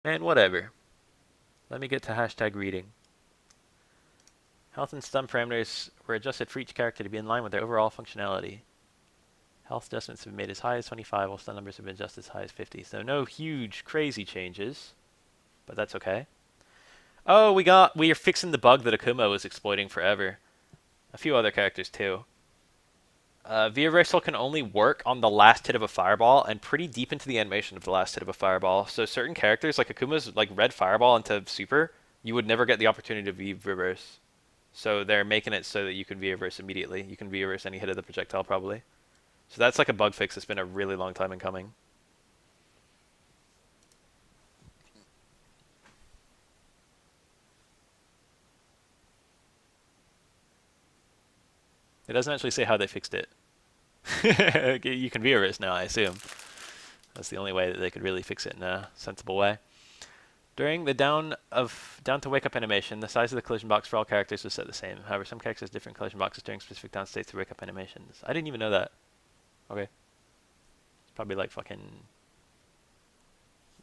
And whatever. Let me get to hashtag reading. Health and stun parameters were adjusted for each character to be in line with their overall functionality. Health adjustments have been made as high as 25, while stun numbers have been adjusted as high as 50. So no huge, crazy changes, but that's okay. Oh, we are fixing the bug that Akuma was exploiting forever. A few other characters too. Via Reversal can only work on the last hit of a fireball and pretty deep into the animation of the last hit of a fireball. So certain characters, like Akuma's like red fireball into super, you would never get the opportunity to V reverse. So they're making it so that you can V reverse immediately. You can V reverse any hit of the projectile probably. So that's like a bug fix that's been a really long time in coming. It doesn't actually say how they fixed it. You can V reverse now, I assume. That's the only way that they could really fix it in a sensible way. During the down to wake up animation, the size of the collision box for all characters was set the same. However, some characters have different collision boxes during specific down states to wake up animations. I didn't even know that. Okay. It's probably like fucking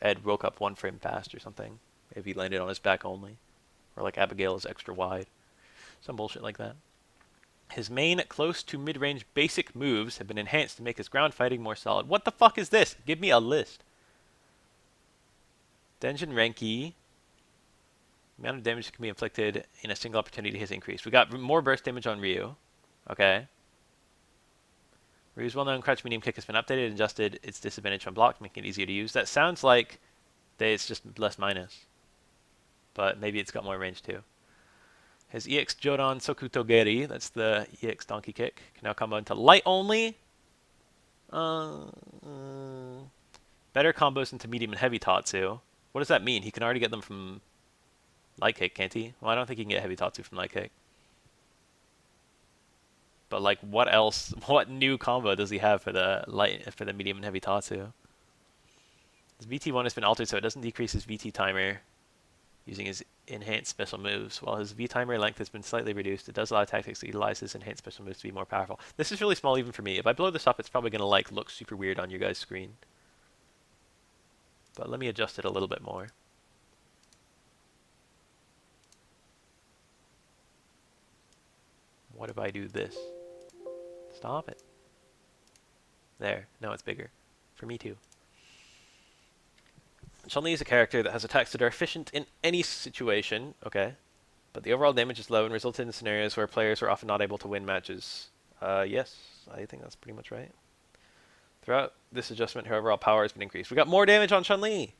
Ed woke up one frame fast or something. Maybe he landed on his back only. Or like Abigail is extra wide. Some bullshit like that. His main close to mid-range basic moves have been enhanced to make his ground fighting more solid. What the fuck is this? Give me a list. Denjin Renki. Amount of damage that can be inflicted in a single opportunity has increased. We got more burst damage on Ryu. Okay. Ryu's well-known crouch medium kick has been updated and adjusted its disadvantage when blocked, making it easier to use. That sounds like it's just less minus. But maybe it's got more range too. His EX Jodan Soku Togeri, that's the EX donkey kick, can now combo into light only. Uh, better combos into medium and heavy Tatsu. What does that mean? He can already get them from light kick, can't he? Well, I don't think he can get heavy Tatsu from light kick. But like, what else? What new combo does he have for the medium and heavy Tatsu? His VT1 has been altered so it doesn't decrease his VT timer using his enhanced special moves. While his V timer length has been slightly reduced, it does allow tactics that utilize his enhanced special moves to be more powerful. This is really small even for me. If I blow this up, it's probably gonna like look super weird on your guys' screen. But let me adjust it a little bit more. What if I do this? Stop it. There. Now it's bigger. For me too. Chun-Li is a character that has attacks that are efficient in any situation, okay, but the overall damage is low and resulted in scenarios where players are often not able to win matches. Yes, I think that's pretty much right. Throughout this adjustment, her overall power has been increased. We got more damage on Chun-Li!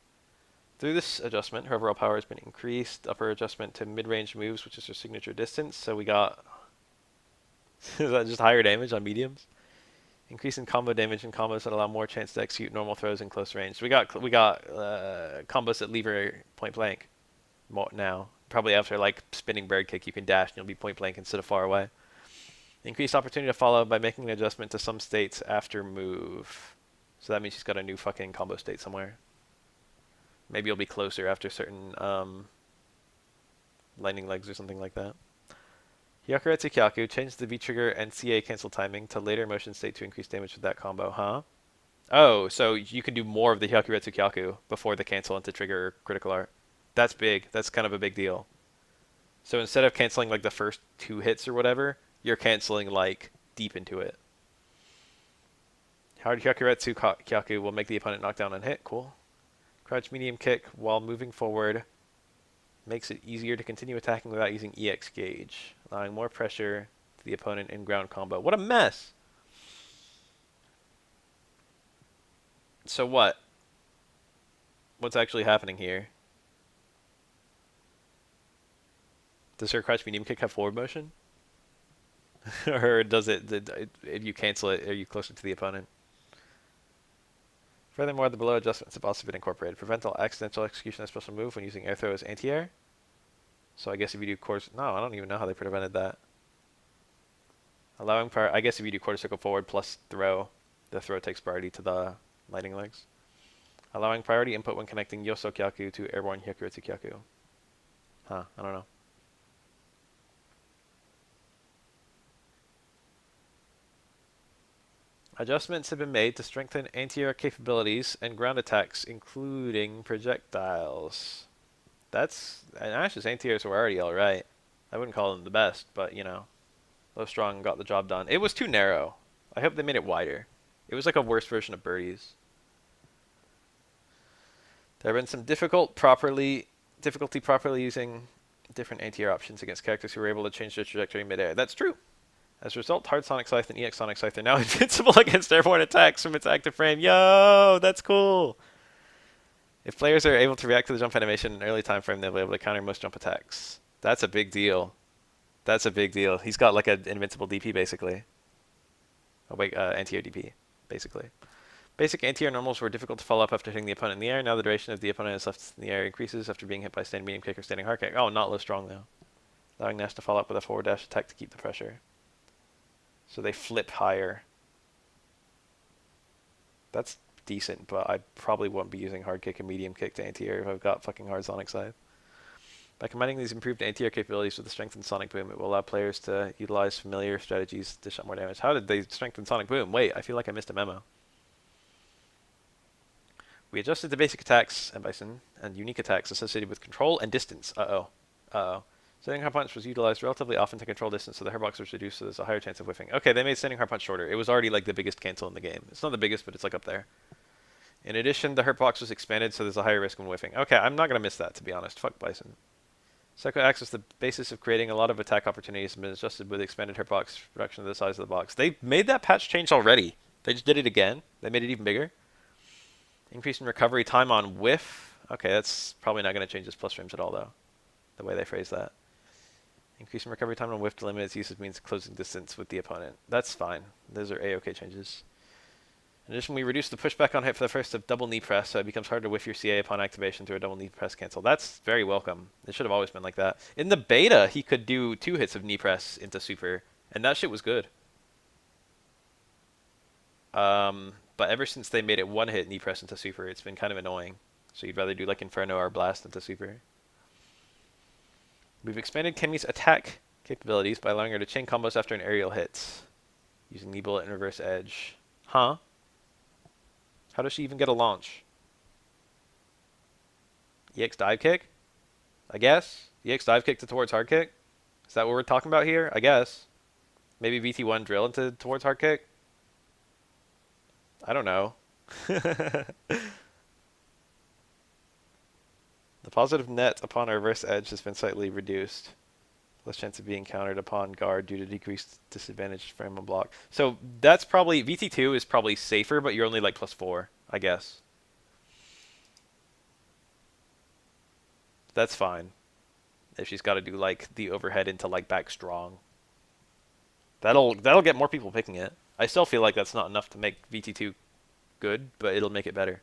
Through this adjustment, her overall power has been increased. Upper adjustment to mid-range moves, which is her signature distance, so we got... is that just higher damage on mediums? Increase in combo damage and combos that allow more chance to execute normal throws in close range. So we got combos that leave her point blank more now. Probably after like spinning bird kick, you can dash and you'll be point blank instead of far away. Increased opportunity to follow by making an adjustment to some states after move. So that means she's got a new fucking combo state somewhere. Maybe you'll be closer after certain lightning legs or something like that. Hyakuretsu Kyaku changed the V-trigger and CA cancel timing to later motion state to increase damage with that combo, huh? Oh, so you can do more of the Hyakuretsu Kyaku before the cancel into trigger critical art. That's big. That's kind of a big deal. So instead of canceling like the first 2 hits or whatever, you're canceling like deep into it. Hard Hyakuretsu Kyaku will make the opponent knock down on hit. Cool. Crouch medium kick while moving forward makes it easier to continue attacking without using EX gauge, allowing more pressure to the opponent in ground combo. What a mess! So what? What's actually happening here? Does her crouch medium kick have forward motion? Or does it, if you cancel it, are you closer to the opponent? Furthermore, the below adjustments have also been incorporated. Prevent all accidental execution of special move when using air throw as anti-air. So I guess if you do course... No, I don't even know how they prevented that. Allowing I guess if you do quarter circle forward plus throw, the throw takes priority to the lightning legs. Allowing priority input when connecting Yoso Kyaku to airborne Hyakuretsu Kyaku. Huh, I don't know. Adjustments have been made to strengthen anti-air capabilities and ground attacks, including projectiles. And Ash's anti-airs were already alright. I wouldn't call them the best, but you know, low strong got the job done. It was too narrow. I hope they made it wider. It was like a worse version of Birdie's. There have been some difficulty properly using different anti-air options against characters who were able to change their trajectory mid-air. That's true. As a result, Hard Sonic Scythe and EX Sonic Scythe are now invincible against airborne attacks from its active frame. Yo, that's cool. If players are able to react to the jump animation in an early time frame, they'll be able to counter most jump attacks. That's a big deal. That's a big deal. He's got like an invincible DP basically. Oh wait, anti-air DP, basically. Basic anti-air normals were difficult to follow up after hitting the opponent in the air. Now the duration of the opponent is left in the air increases after being hit by standing medium kick or standing hard kick. Oh, not low strong though. Allowing Nash to follow up with a forward dash attack to keep the pressure. So they flip higher. That's decent, but I probably won't be using hard kick and medium kick to anti-air if I've got fucking hard Sonic Scythe. By combining these improved anti-air capabilities with the strengthened Sonic Boom, it will allow players to utilize familiar strategies to dish out more damage. How did they strengthen Sonic Boom? Wait, I feel like I missed a memo. We adjusted the basic attacks and Bison and unique attacks associated with control and distance. Standing hard punch was utilized relatively often to control distance, so the hurtbox was reduced, so there's a higher chance of whiffing. Okay, they made standing hard punch shorter. It was already like the biggest cancel in the game. It's not the biggest, but it's like up there. In addition, the hurtbox was expanded, so there's a higher risk of whiffing. Okay, I'm not gonna miss that, to be honest. Fuck Bison. Seku acts as the basis of creating a lot of attack opportunities and been adjusted with expanded hurtbox reduction of the size of the box. They made that patch change already. They just did it again. They made it even bigger. Increase in recovery time on whiff. Okay, that's probably not going to change his plus frames at all, though. The way they phrase that. Increase in recovery time on whiff to limit its usage means closing distance with the opponent. That's fine. Those are A-OK changes. In addition, we reduced the pushback on hit for the first of double knee press, so it becomes harder to whiff your CA upon activation through a double knee press cancel. That's very welcome. It should have always been like that. In the beta, he could do 2 hits of knee press into super, and that shit was good. But ever since they made it 1 hit knee press into super, it's been kind of annoying. So you'd rather do like Inferno or Blast into super. We've expanded Kemi's attack capabilities by allowing her to chain combos after an aerial hit, using knee bullet and reverse edge. Huh? How does she even get a launch? EX dive kick? I guess? EX dive kick to towards hard kick? Is that what we're talking about here? I guess. Maybe VT1 drill into towards hard kick? I don't know. The positive net upon a reverse edge has been slightly reduced. Less chance of being countered upon guard due to decreased disadvantage frame on block. So that's probably, VT2 is probably safer, but you're only like +4, I guess. That's fine. If she's got to do like the overhead into like back strong. That'll get more people picking it. I still feel like that's not enough to make VT2 good, but it'll make it better.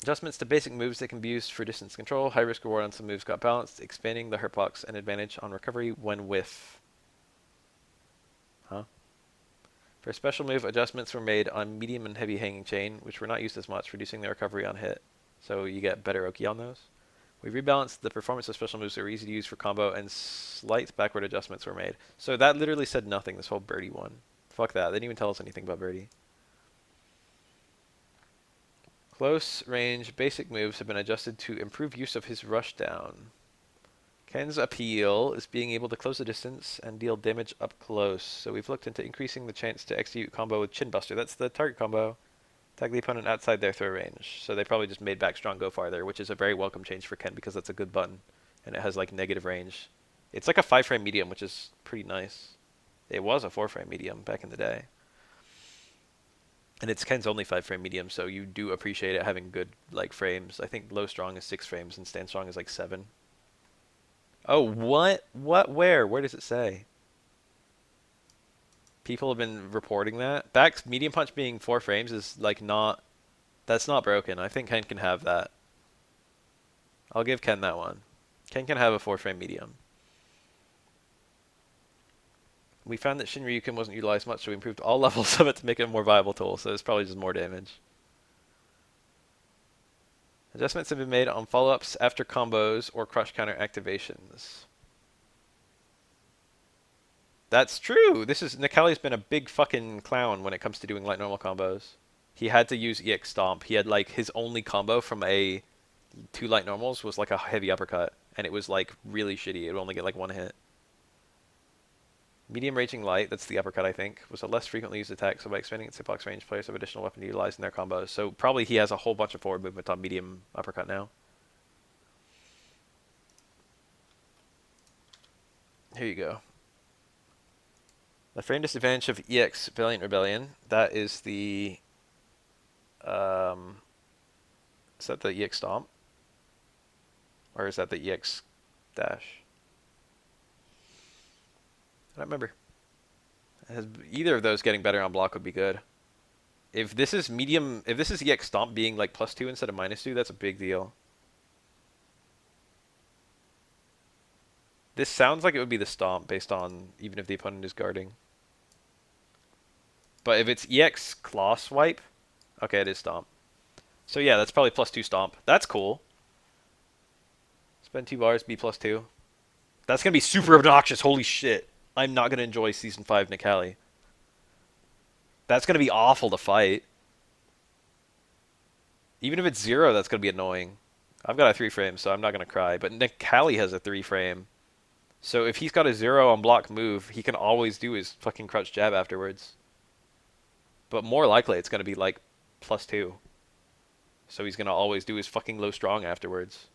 Adjustments to basic moves that can be used for distance control. High risk reward on some moves got balanced, expanding the hurtbox and advantage on recovery when whiff. Huh? For a special move, adjustments were made on medium and heavy hanging chain, which were not used as much, reducing the recovery on hit. So you get better Oki on those. We rebalanced the performance of special moves that were easy to use for combo, and slight backward adjustments were made. So that literally said nothing, this whole Birdie one. Fuck that. They didn't even tell us anything about Birdie. Close range basic moves have been adjusted to improve use of his rush down. Ken's appeal is being able to close the distance and deal damage up close. So we've looked into increasing the chance to execute combo with Chin Buster. That's the target combo. Tag the opponent outside their throw range. So they probably just made back strong go farther, which is a very welcome change for Ken because that's a good button. And it has like negative range. It's like a 5-frame medium, which is pretty nice. It was a 4-frame medium back in the day. And it's Ken's only 5-frame medium, so you do appreciate it having good like frames. I think low strong is 6 frames and stand strong is like 7. Oh, what? What? Where? Where does it say? People have been reporting that. Back medium punch being 4 frames is like not... That's not broken. I think Ken can have that. I'll give Ken that one. Ken can have a 4-frame medium. We found that Shinryuken wasn't utilized much, so we improved all levels of it to make it a more viable tool, so it's probably just more damage. Adjustments have been made on follow-ups after combos or crush counter activations. That's true. Necalli's been a big fucking clown when it comes to doing light normal combos. He had to use EX Stomp. He had like his only combo from a two light normals was like a heavy uppercut, and it was like really shitty. It would only get like one hit. Medium raging light, that's the uppercut I think, was a less frequently used attack, so by expanding its hitbox range, players have additional weapon to utilize in their combos. So probably he has a whole bunch of forward movement on medium uppercut now. Here you go. The frame disadvantage of EX Valiant Rebellion, that is the... is that the EX Stomp? Or is that the EX Dash? I don't remember. Either of those getting better on block would be good. If this is medium, if this is EX Stomp being like +2 instead of -2, that's a big deal. This sounds like it would be the Stomp based on even if the opponent is guarding. But if it's EX Claw Swipe, okay, it is Stomp. So yeah, that's probably +2 Stomp. That's cool. Spend 2 bars, be +2. That's going to be super obnoxious, holy shit. I'm not going to enjoy Season 5 Necalli. That's going to be awful to fight. Even if it's 0, that's going to be annoying. I've got a 3 frame, so I'm not going to cry. But Necalli has a 3 frame. So if he's got a 0 on block move, he can always do his fucking crouch jab afterwards. But more likely, it's going to be like +2. So he's going to always do his fucking low strong afterwards.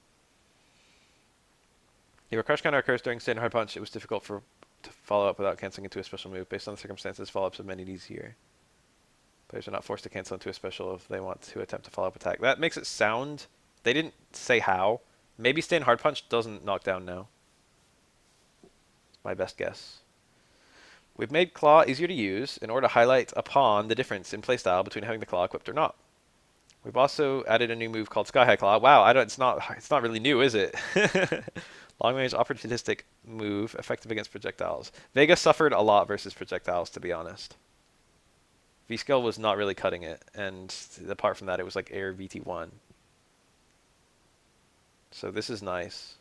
If a crouch counter occurs during stand hard punch, it was difficult to follow up without canceling into a special move. Based on the circumstances, follow-ups have made it easier. Players are not forced to cancel into a special if they want to attempt a follow-up attack. That makes it sound... They didn't say how. Maybe stand hard punch doesn't knock down now. My best guess. We've made Claw easier to use in order to highlight upon the difference in playstyle between having the Claw equipped or not. We've also added a new move called Sky High Claw. Wow, it's not really new, is it? Long-range opportunistic move, effective against projectiles. Vega suffered a lot versus projectiles, to be honest. V-Skill was not really cutting it, and apart from that, it was like Air VT1. So this is nice.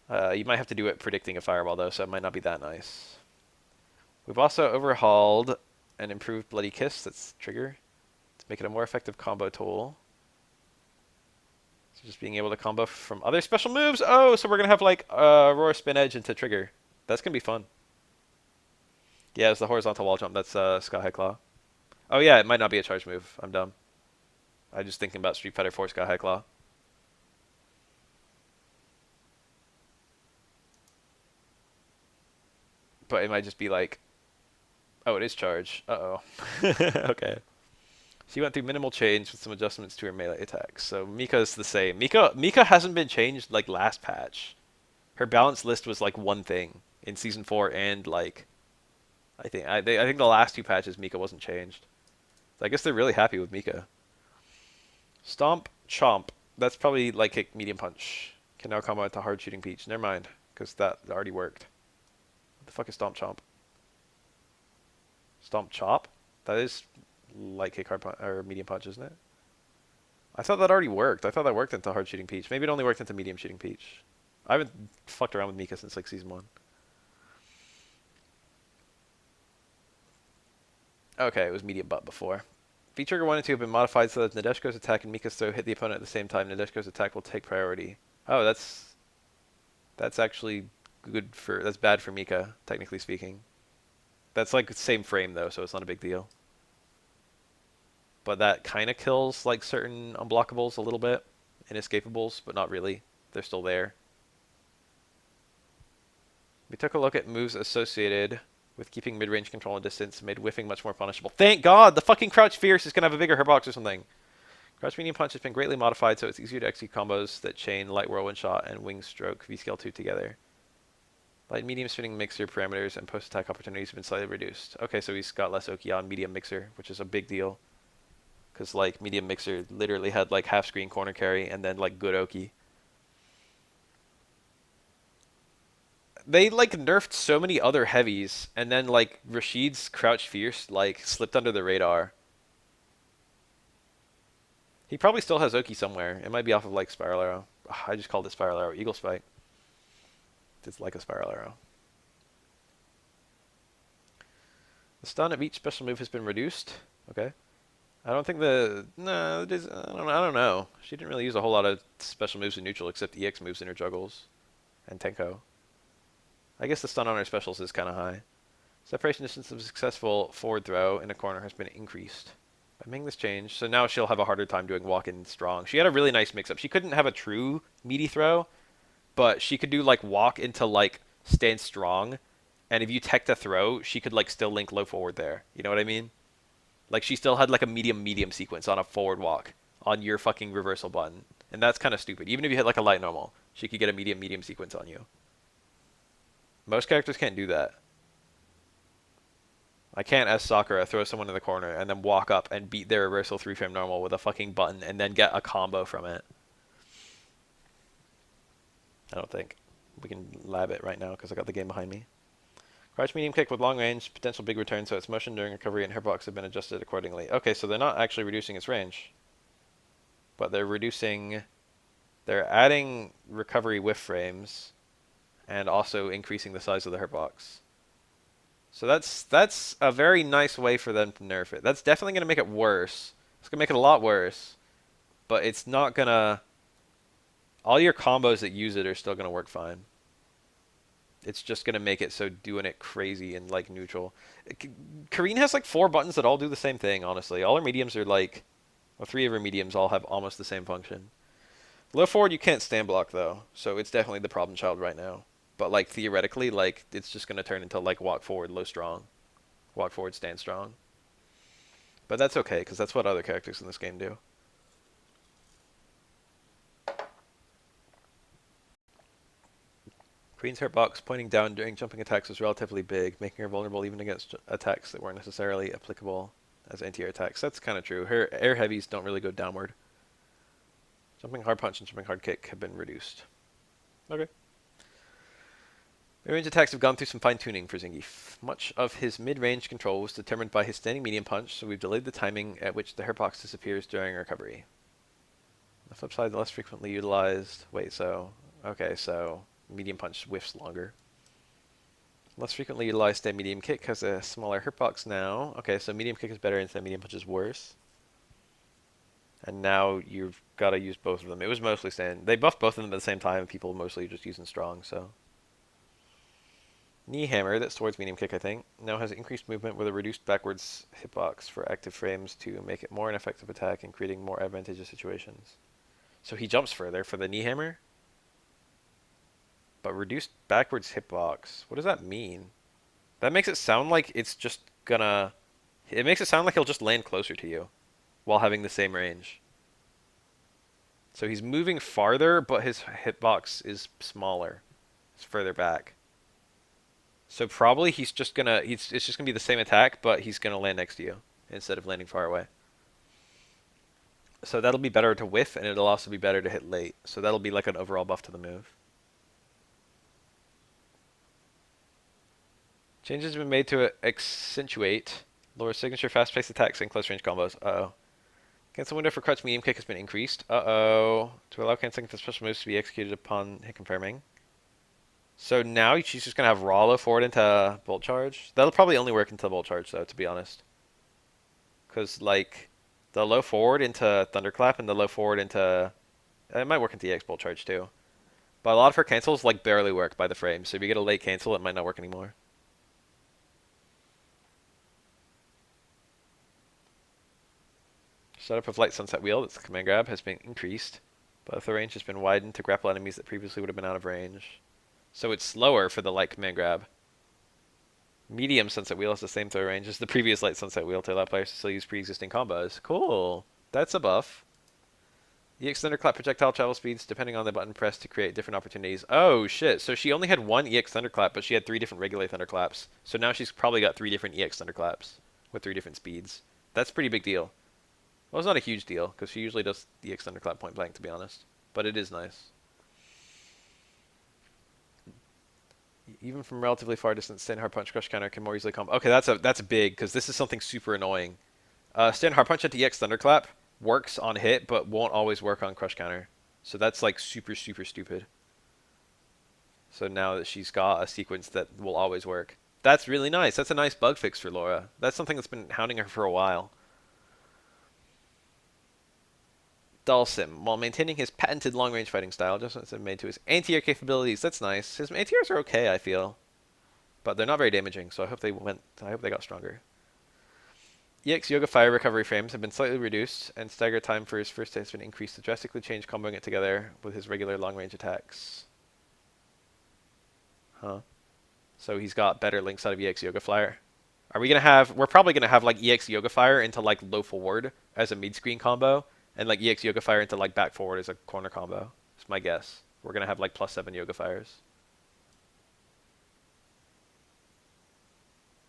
You might have to do it predicting a fireball, though, so it might not be that nice. We've also overhauled and improved Bloody Kiss, that's trigger, to make it a more effective combo tool. So just being able to combo from other special moves. Oh, so we're going to have like Roar Spin Edge into trigger. That's going to be fun. Yeah, it's the horizontal wall jump. That's Sky High Claw. Oh yeah, it might not be a charge move. I'm dumb. I'm just thinking about Street Fighter 4 Sky High Claw. But it might just be like... Oh, it is charge. Uh-oh. Okay. She went through minimal change with some adjustments to her melee attacks. So Mika's the same. Mika hasn't been changed like last patch. Her balance list was like one thing in Season 4 and like... I think the last 2 patches Mika wasn't changed. So I guess they're really happy with Mika. Stomp, Chomp. That's probably light kick, medium punch. Can now combo into hard shooting peach. Never mind, because that already worked. What the fuck is Stomp Chomp? Stomp Chop? That is light kick, hard punch, or medium punch, isn't it? I thought that already worked. I thought that worked into hard shooting peach. Maybe it only worked into medium shooting peach. I haven't fucked around with Mika since like Season 1. Okay, it was medium butt before. V-Trigger 1 and 2 have been modified so that Nadeshiko's attack and Mika's throw hit the opponent at the same time. Nadeshiko's attack will take priority. Oh, that's actually good for... That's bad for Mika, technically speaking. That's like the same frame, though, so it's not a big deal. But that kind of kills like certain unblockables a little bit. Inescapables, but not really. They're still there. We took a look at moves associated with keeping mid-range control and distance, made whiffing much more punishable. Thank God! The fucking Crouch Fierce is going to have a bigger hitbox or something. Crouch Medium Punch has been greatly modified so it's easier to execute combos that chain Light Whirlwind Shot and Wing Stroke V-Scale 2 together. Light Medium Spinning Mixer parameters and post-attack opportunities have been slightly reduced. Okay, so he's got less Oki on Medium Mixer, which is a big deal. Because like Medium Mixer literally had like half-screen corner carry and then like good Oki. They like nerfed so many other heavies, and then like Rashid's Crouch Fierce like slipped under the radar. He probably still has Oki somewhere. It might be off of like Spiral Arrow. Ugh, I just called it Spiral Arrow. Eagle Spike. It's like a spiral arrow. The stun of each special move has been reduced. Okay. I don't think no, I don't know. She didn't really use a whole lot of special moves in neutral except EX moves in her juggles and Tenko. I guess the stun on her specials is kind of high. Separation distance of a successful forward throw in a corner has been increased. By making this change, so now she'll have a harder time doing walk-in strong. She had a really nice mix-up. She couldn't have a true meaty throw, but she could do like walk into like stand strong, and if you tech the throw, she could like still link low forward there. You know what I mean? Like she still had like a medium sequence on a forward walk on your fucking reversal button, and that's kind of stupid. Even if you hit like a light normal, she could get a medium sequence on you. Most characters can't do that. I can't, as Sakura, throw someone in the corner and then walk up and beat their reversal 3-frame normal with a fucking button and then get a combo from it. I don't think. We can lab it right now because I got the game behind me. Crouch medium kick with long range, potential big return, so its motion during recovery and hitbox have been adjusted accordingly. Okay, so they're not actually reducing its range. But they're adding recovery whiff frames and also increasing the size of the hitbox. So that's a very nice way for them to nerf it. That's definitely going to make it worse. It's going to make it a lot worse. But it's not going to... All your combos that use it are still going to work fine. It's just going to make it so doing it crazy and like neutral. Karin has like 4 buttons that all do the same thing, honestly. All her mediums are like... Well, 3 of her mediums all have almost the same function. Low forward you can't stand block though. So it's definitely the problem child right now. But like theoretically, like it's just gonna turn into like walk forward, low strong, walk forward, stand strong. But that's okay because that's what other characters in this game do. Queen's hitbox pointing down during jumping attacks was relatively big, making her vulnerable even against attacks that weren't necessarily applicable as anti-air attacks. That's kind of true. Her air heavies don't really go downward. Jumping hard punch and jumping hard kick have been reduced. Okay. Mid-range attacks have gone through some fine-tuning for Zangief. Much of his mid-range control was determined by his standing medium punch, so we've delayed the timing at which the hitbox disappears during recovery. On the flip side, the less frequently utilized... Okay, so medium punch whiffs longer. Less frequently utilized stand medium kick has a smaller hitbox now. Okay, so medium kick is better and stand medium punch is worse. And now you've got to use both of them. It was mostly stand... They buffed both of them at the same time, and people mostly just using strong, so... Knee hammer, that's towards medium kick, I think, now has increased movement with a reduced backwards hitbox for active frames to make it more an effective attack and creating more advantageous situations. So he jumps further for the knee hammer, but reduced backwards hitbox. What does that mean? That makes it sound like it's just gonna... It makes it sound like he'll just land closer to you while having the same range. So he's moving farther, but his hitbox is smaller. It's further back. So probably it's just gonna be the same attack, but he's gonna land next to you instead of landing far away. So that'll be better to whiff, and it'll also be better to hit late. So that'll be like an overall buff to the move. Changes have been made to accentuate lower signature fast-paced attacks and close-range combos. Uh-oh. Cancel window for crouch medium kick has been increased. Uh-oh. To allow canceling the special moves to be executed upon hit confirming. So now she's just going to have raw low forward into bolt charge. That'll probably only work into bolt charge, though, to be honest. Because, like, the low forward into thunderclap and the low forward into... It might work into EX bolt charge, too. But a lot of her cancels, like, barely work by the frame. So if you get a late cancel, it might not work anymore. Setup of light sunset wheel, that's the command grab, has been increased. But the range has been widened to grapple enemies that previously would have been out of range. So it's slower for the light command grab. Medium sunset wheel has the same throw range as the previous light sunset wheel to allow players to still use pre-existing combos. Cool. That's a buff. EX Thunderclap projectile travel speeds depending on the button press to create different opportunities. Oh shit, so she only had one EX Thunderclap, but she had 3 different regular Thunderclaps. So now she's probably got 3 different EX Thunderclaps with 3 different speeds. That's a pretty big deal. Well, it's not a huge deal, because she usually does the EX Thunderclap point blank, to be honest. But it is nice. Even from relatively far distance, stand hard punch, crush counter can more easily combo. Okay, that's big, because this is something super annoying. Stand hard punch at the EX Thunderclap works on hit, but won't always work on crush counter. So that's like super, super stupid. So now that she's got a sequence that will always work. That's really nice. That's a nice bug fix for Laura. That's something that's been hounding her for a while. Dhalsim, while maintaining his patented long-range fighting style, adjustments have been made to his anti-air capabilities. That's nice. His anti-airs are okay, I feel, but they're not very damaging. So I hope they got stronger. EX Yoga Fire recovery frames have been slightly reduced, and stagger time for his first hit has been increased to drastically change comboing it together with his regular long-range attacks. Huh? So he's got better links out of EX Yoga Flyer. We're probably gonna have like EX Yoga Fire into like low forward as a mid screen combo, and like EX Yoga Fire into like back forward as a corner combo. It's my guess. We're gonna have like +7 Yoga Fires.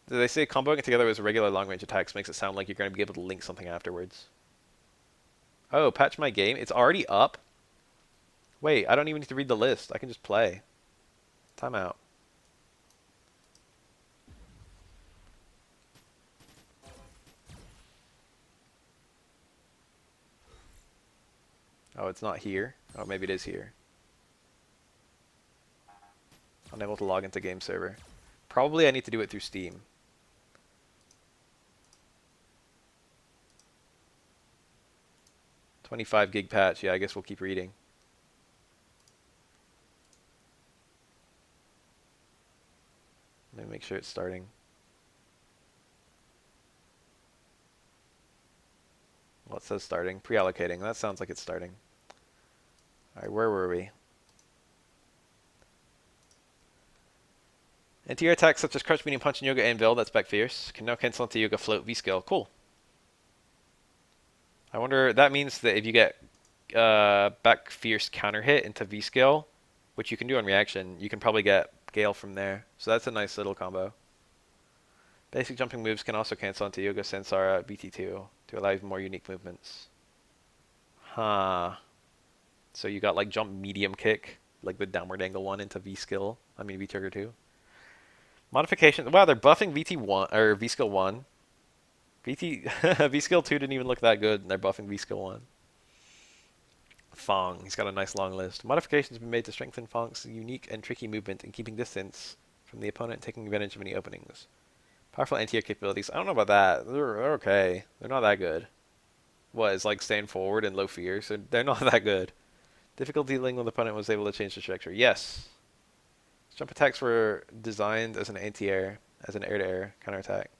They say comboing it together with regular long range attacks makes it sound like you're gonna be able to link something afterwards. Oh, patch my game. It's already up? Wait, I don't even need to read the list. I can just play. Timeout. Oh, it's not here. Oh, maybe it is here. Unable to log into game server. Probably I need to do it through Steam. $25 gig patch. Yeah, I guess we'll keep reading. Let me make sure it's starting. Well, it says starting. Pre-allocating. That sounds like it's starting. Alright, where were we? Anti-air attacks such as Crouch, Medium Punch, and Yoga Anvil, that's back fierce, can now cancel into Yoga Float V-Skill. Cool. I wonder, that means that if you get back fierce counter hit into V-Skill, which you can do on reaction, you can probably get Guile from there. So that's a nice little combo. Basic jumping moves can also cancel into Yoga Sansara BT2 to allow even more unique movements. Huh. So you got like jump medium kick, like the downward angle one into V-Skill. I mean V-Trigger 2. Modification. Wow, they're buffing VT1 or V-Skill 1. V-Skill 2 didn't even look that good, and they're buffing V-Skill 1. F.A.N.G. He's got a nice long list. Modifications have been made to strengthen F.A.N.G.'s unique and tricky movement in keeping distance from the opponent, taking advantage of any openings. Powerful anti-air capabilities. I don't know about that. They're okay. They're not that good. What, is like staying forward and low fear? So they're not that good. Difficulty dealing when the opponent was able to change the trajectory. Yes. Jump attacks were designed as an anti-air, as an air-to-air counterattack.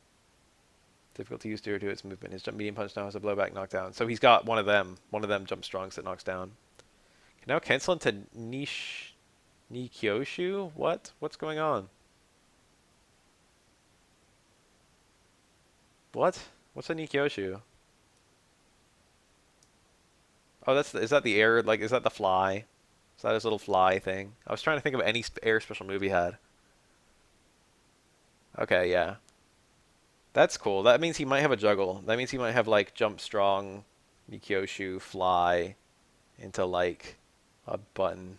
Difficult to use due to its movement. His jump medium punch now has a blowback knockdown. So he's got one of them jump strongs that knocks down. Can now cancel into Nikyoshu? What? What's going on? What? What's a Nikyoshu? Oh, is that the air, like, is that the fly? Is that his little fly thing? I was trying to think of any air special move he had. Okay, yeah. That's cool. That means he might have a juggle. That means he might have, like, jump strong, Nikyoshu, fly, into, like, a button.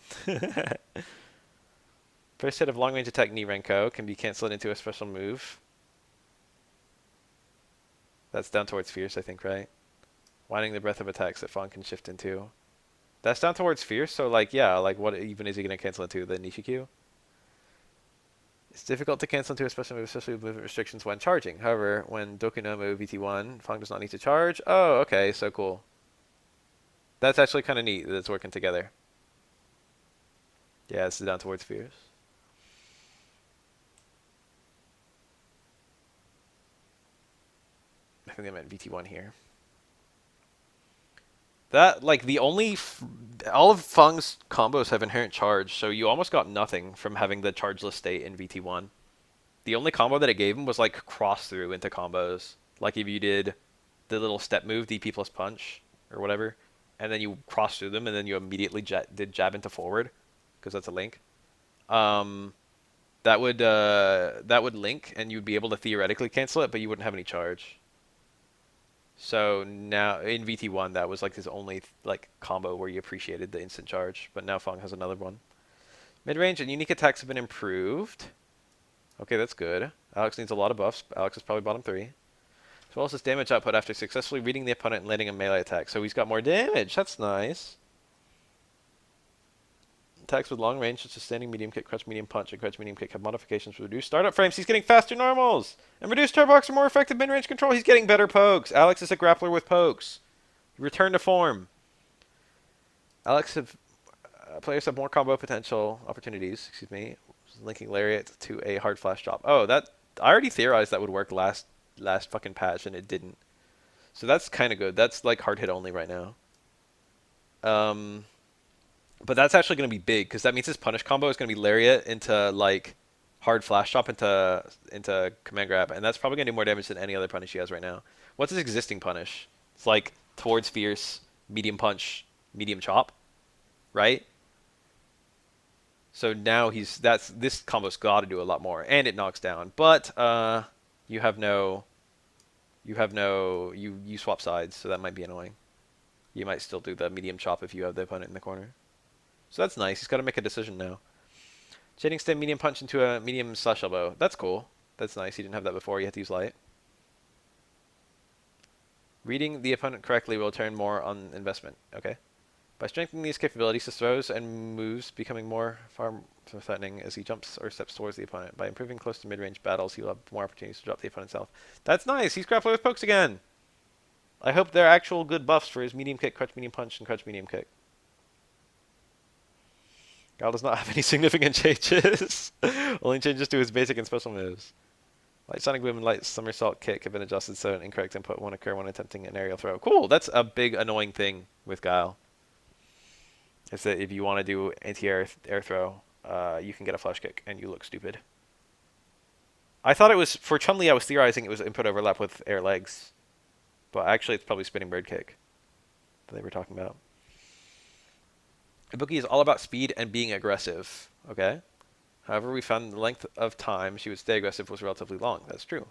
First hit of long-range attack Nirenko can be cancelled into a special move. That's down towards fierce, I think, right? Winding the breath of attacks that F.A.N.G can shift into. That's down towards fierce, so like, yeah, like what even is he going to cancel into? The Nishikyu? It's difficult to cancel into a special move, especially with movement restrictions when charging. However, when Dokunomu VT1, F.A.N.G does not need to charge. Oh, okay, so cool. That's actually kind of neat that it's working together. Yeah, this is down towards fierce. I think I meant VT1 here. That, like, all of F.A.N.G's combos have inherent charge, so you almost got nothing from having the chargeless state in VT1. The only combo that it gave him was, like, cross-through into combos. Like, if you did the little step move, DP plus punch, or whatever, and then you cross through them, and then you immediately did jab into forward, because that's a link. That would link, and you'd be able to theoretically cancel it, but you wouldn't have any charge. So now in VT1, that was like his only like combo where you appreciated the instant charge, but now F.A.N.G has another one. Mid-range and unique attacks have been improved. Okay, that's good. Alex needs a lot of buffs. Alex is probably bottom 3. As well as his damage output after successfully reading the opponent and landing a melee attack. So he's got more damage. That's nice. attacks with long range, such as standing medium kick, crutch medium punch, and crutch medium kick, have modifications with reduced startup frames. He's getting faster normals! And reduced turbox are more effective mid-range control. He's getting better pokes. Alex is a grappler with pokes. Return to form. Players have more combo potential opportunities, linking Lariat to a hard flash drop. Oh, that I already theorized that would work last fucking patch, and it didn't. So that's kind of good. That's like hard hit only right now. But that's actually going to be big, because that means his punish combo is going to be Lariat into like hard flash drop into command grab, and that's probably going to do more damage than any other punish he has right now. What's his existing punish? It's like towards fierce, medium punch, medium chop, right? So now this combo's got to do a lot more, and it knocks down. But you swap sides, so that might be annoying. You might still do the medium chop if you have the opponent in the corner. So that's nice. He's got to make a decision now. Shading stem medium punch into a medium slash elbow. That's cool. That's nice. He didn't have that before. You had to use light. Reading the opponent correctly will turn more on investment. Okay. By strengthening these capabilities, his throws and moves becoming far more threatening as he jumps or steps towards the opponent. By improving close to mid-range battles, he'll have more opportunities to drop the opponent's health. That's nice. He's grappling with pokes again. I hope they're actual good buffs for his medium kick, crutch medium punch, and crutch medium kick. Guile does not have any significant changes. Only changes to his basic and special moves. Light Sonic Boom and Light Somersault Kick have been adjusted so an incorrect input won't occur when attempting an aerial throw. Cool, that's a big annoying thing with Guile. Is that if you want to do anti-air throw, you can get a flash kick and you look stupid. I thought it was, for Chun-Li I was theorizing it was input overlap with air legs. But actually it's probably spinning bird kick that they were talking about. Ibuki is all about speed and being aggressive, okay? However, we found the length of time she would stay aggressive was relatively long. That's true.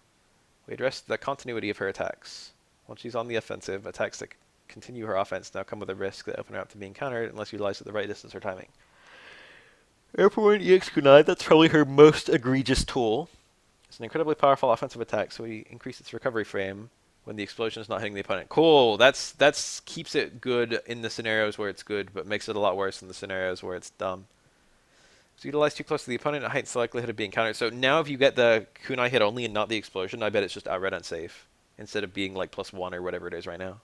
We addressed the continuity of her attacks. Once she's on the offensive, attacks that continue her offense now come with a risk that open her up to being countered unless utilized at the right distance or timing. Airborne EX Kunai, that's probably her most egregious tool. It's an incredibly powerful offensive attack, so we increase its recovery frame when the explosion is not hitting the opponent. Cool. That's keeps it good in the scenarios where it's good, but makes it a lot worse in the scenarios where it's dumb. So utilize too close to the opponent, it heightens the likelihood of being countered. So now if you get the kunai hit only and not the explosion, I bet it's just outright unsafe instead of being like +1 or whatever it is right now.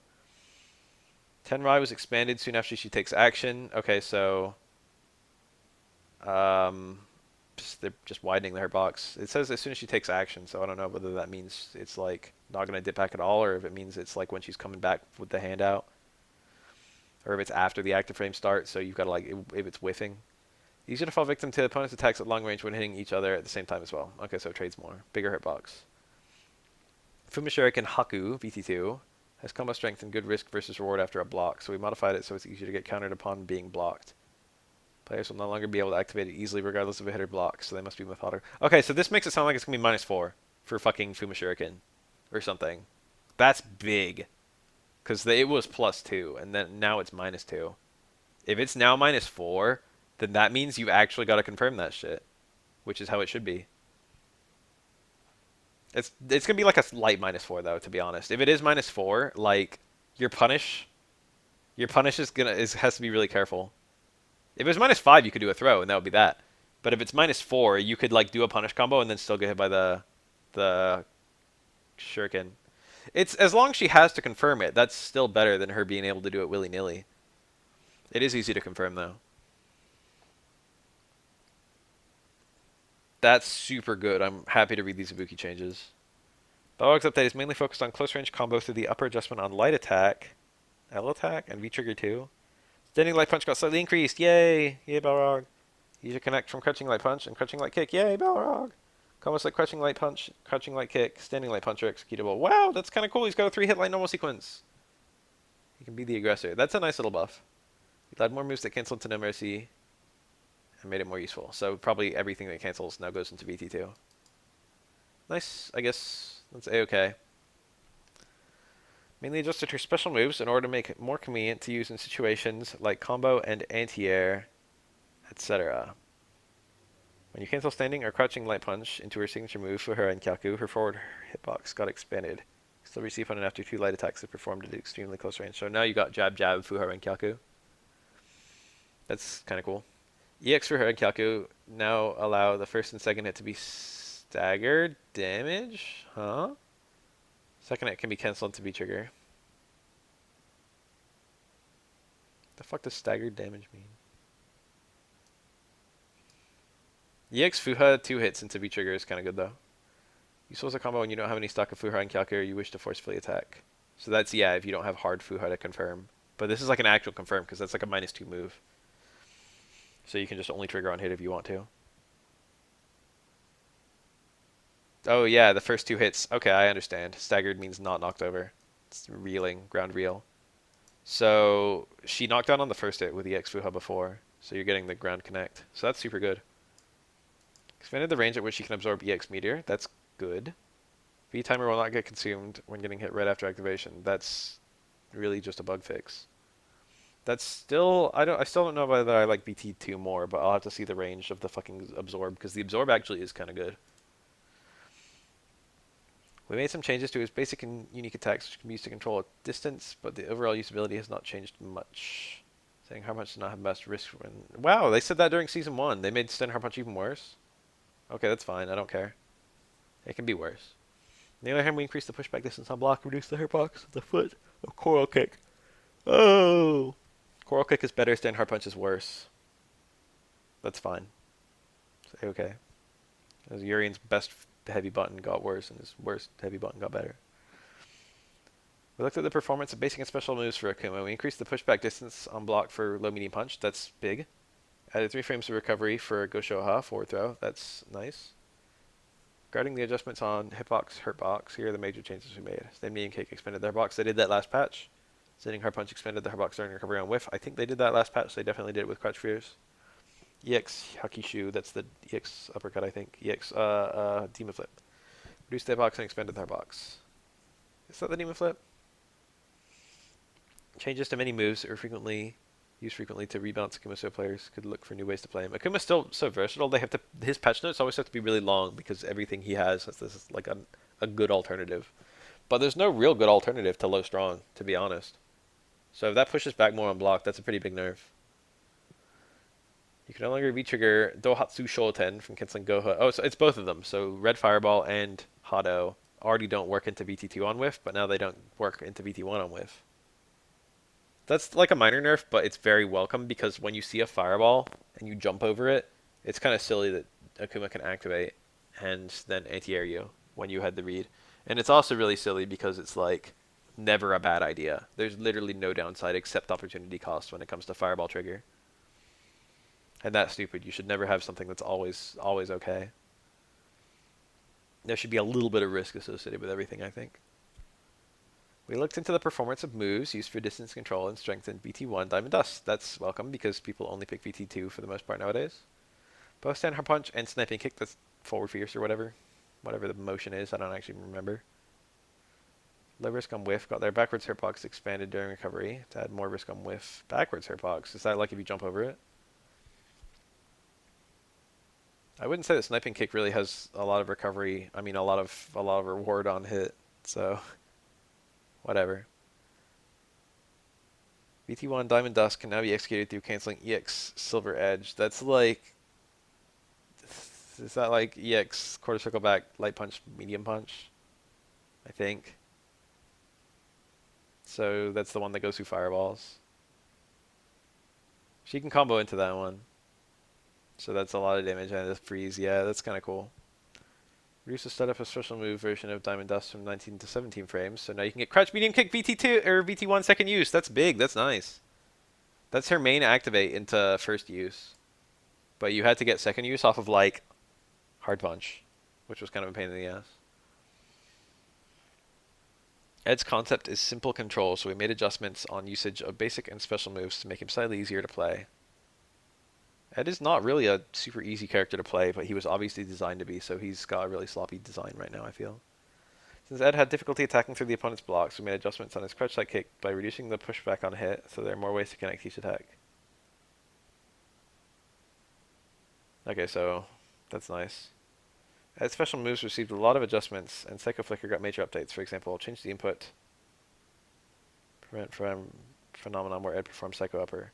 Tenrai was expanded soon after she takes action. Okay, so they're just widening the hitbox. It says as soon as she takes action, so I don't know whether that means it's like not going to dip back at all, or if it means it's like when she's coming back with the hand out, or if it's after the active frame starts, so you've got to like, if it's whiffing. Easier to fall victim to opponent's attacks at long range when hitting each other at the same time as well. Okay, so it trades more. Bigger hitbox. Fumishuriken Haku, VT2, has combo strength and good risk versus reward after a block, so we modified it so it's easier to get countered upon being blocked. Players will no longer be able to activate it easily regardless of a hit or block, so they must be methodical. Okay, so this makes it sound like it's going to be -4 for fucking Fumishuriken or something. That's big. Because it was +2, and then now it's -2. If it's now -4, then that means you've actually got to confirm that shit, which is how it should be. It's going to be like a light -4, though, to be honest. If it is -4, like, your punish has to be really careful. If it was -5, you could do a throw, and that would be that. But if it's -4, you could like do a punish combo and then still get hit by the shuriken. It's as long as she has to confirm it, that's still better than her being able to do it willy-nilly. It is easy to confirm, though. That's super good. I'm happy to read these Ibuki changes. Balrog's update is mainly focused on close range combo through the upper adjustment on light attack, L attack, and V trigger 2. Standing light punch got slightly increased. Yay! Yay, Balrog. Easier connect from crouching light punch and crouching light kick. Yay, Balrog! Combos like crouching light punch, crouching light kick, standing light punch are executable. Wow, that's kind of cool. He's got a 3-hit light normal sequence. He can be the aggressor. That's a nice little buff. He added more moves that cancel into No Mercy and made it more useful. So probably everything that cancels now goes into VT2. Nice, I guess. That's A-okay. Mainly adjusted her special moves in order to make it more convenient to use in situations like combo and anti-air, etc. When you cancel standing or crouching light punch into her signature move for her and Kyaku, her forward hitbox got expanded. Still receive on after 2 light attacks if performed at extremely close range. So now you got jab, jab, Fuhara, and Kyaku. That's kind of cool. EX for Head Calcu now allow the first and second hit to be staggered damage? Huh? Second hit can be cancelled to be trigger. The fuck does staggered damage mean? EX Fuha 2 hits into V trigger is kind of good though. Useful as a combo when you don't have any stock of Fuha and Calcu or you wish to forcefully attack. So that's, yeah, if you don't have hard Fuha to confirm. But this is like an actual confirm because that's like a -2 move. So you can just only trigger on hit if you want to. Oh yeah, the first 2 hits. Okay, I understand. Staggered means not knocked over. It's reeling, ground reel. So she knocked down on the first hit with the EX Fuha before. So you're getting the ground connect. So that's super good. Expanded the range at which she can absorb EX Meteor. That's good. V timer will not get consumed when getting hit right after activation. That's really just a bug fix. That's still, I still don't know whether I like BT2 more, but I'll have to see the range of the fucking absorb because the absorb actually is kind of good. We made some changes to his basic and unique attacks, which can be used to control a distance, but the overall usability has not changed much. Saying Hard Punch does not have best risk when... Wow, they said that during Season 1. They made Stand Hard Punch even worse? Okay, that's fine. I don't care. It can be worse. On the other hand, we increased the pushback distance on block, reduced the hitbox of the foot of Coral Kick. Oh! Coral Kick is better, Stand Hard Punch is worse. That's fine. Say okay. As Urien's best heavy button got worse, and his worst heavy button got better. We looked at the performance of basic and special moves for Akuma. We increased the pushback distance on block for low medium punch. That's big. Added 3 frames of recovery for Goshoha, forward throw. That's nice. Regarding the adjustments on hitbox, hurtbox, here are the major changes we made. Stamina and Cake expanded their box. They did that last patch. Sitting Hard Punch expanded their box during recovery on whiff. I think they did that last patch. They definitely did it with Crouch Fears. EX Hakishu, that's the EX uppercut, I think. EX Demon Flip. Reduced their box and expanded their box. Is that the Demon Flip? Changes to many moves are used frequently to rebalance Akuma so players could look for new ways to play him. Akuma's still so versatile. His patch notes always have to be really long because everything he has this like a good alternative. But there's no real good alternative to low strong, to be honest. So if that pushes back more on block, that's a pretty big nerf. You can no longer V-trigger Dohatsu Shoten from canceling Goha. Oh, so it's both of them. So Red Fireball and Hado already don't work into VT2 on whiff, but now they don't work into VT1 on whiff. That's like a minor nerf, but it's very welcome because when you see a Fireball and you jump over it, it's kind of silly that Akuma can activate and then anti-air you when you had the read. And it's also really silly because it's like never a bad idea. There's literally no downside except opportunity cost when it comes to Fireball trigger. And that's stupid. You should never have something that's always okay. There should be a little bit of risk associated with everything, I think. We looked into the performance of moves used for distance control and strengthened VT1 Diamond Dust. That's welcome because people only pick VT2 for the most part nowadays. Both Stand Hard Punch and Sniping Kick, that's forward fierce or whatever. Whatever the motion is, I don't actually remember. Low risk on whiff got their backwards hitbox expanded during recovery to add more risk on whiff. Backwards hitbox, is that like if you jump over it? I wouldn't say that Sniping Kick really has a lot of recovery. I mean, a lot of reward on hit. So, whatever. VT1 Diamond Dust can now be executed through canceling EX Silver Edge. That's like, is that like EX Quarter Circle Back Light Punch Medium Punch? I think. So that's the one that goes through fireballs. She can combo into that one. So that's a lot of damage and a freeze. Yeah, that's kind of cool. Reduce the start up a special move version of Diamond Dust from 19 to 17 frames. So now you can get Crouch Medium Kick VT2 or VT1 second use. That's big. That's nice. That's her main activate into first use. But you had to get second use off of like Hard Punch, which was kind of a pain in the ass. Ed's concept is simple control, so we made adjustments on usage of basic and special moves to make him slightly easier to play. Ed is not really a super easy character to play, but he was obviously designed to be, so he's got a really sloppy design right now, I feel. Since Ed had difficulty attacking through the opponent's blocks, we made adjustments on his crouch-like kick by reducing the pushback on hit, so there are more ways to connect each attack. Okay, so that's nice. Ed's special moves received a lot of adjustments, and Psycho Flicker got major updates. For example, change the input, prevent from phenomenon where Ed performs Psycho Upper.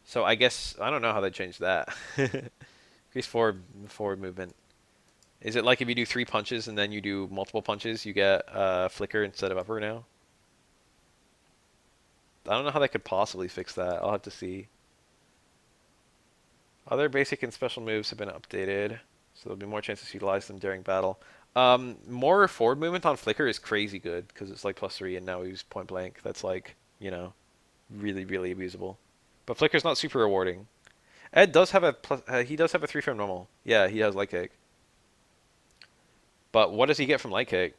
So I guess I don't know how they changed that. Increase forward movement. Is it like if you do 3 punches and then you do multiple punches, you get flicker instead of upper now? I don't know how they could possibly fix that. I'll have to see. Other basic and special moves have been updated, so there'll be more chances to utilize them during battle. More forward movement on flicker is crazy good because it's like +3, and now we use point blank. That's like, really, really abusable. But flicker's not super rewarding. Ed does have a plus. He does have a 3 from normal. Yeah, he has light kick. But what does he get from light kick?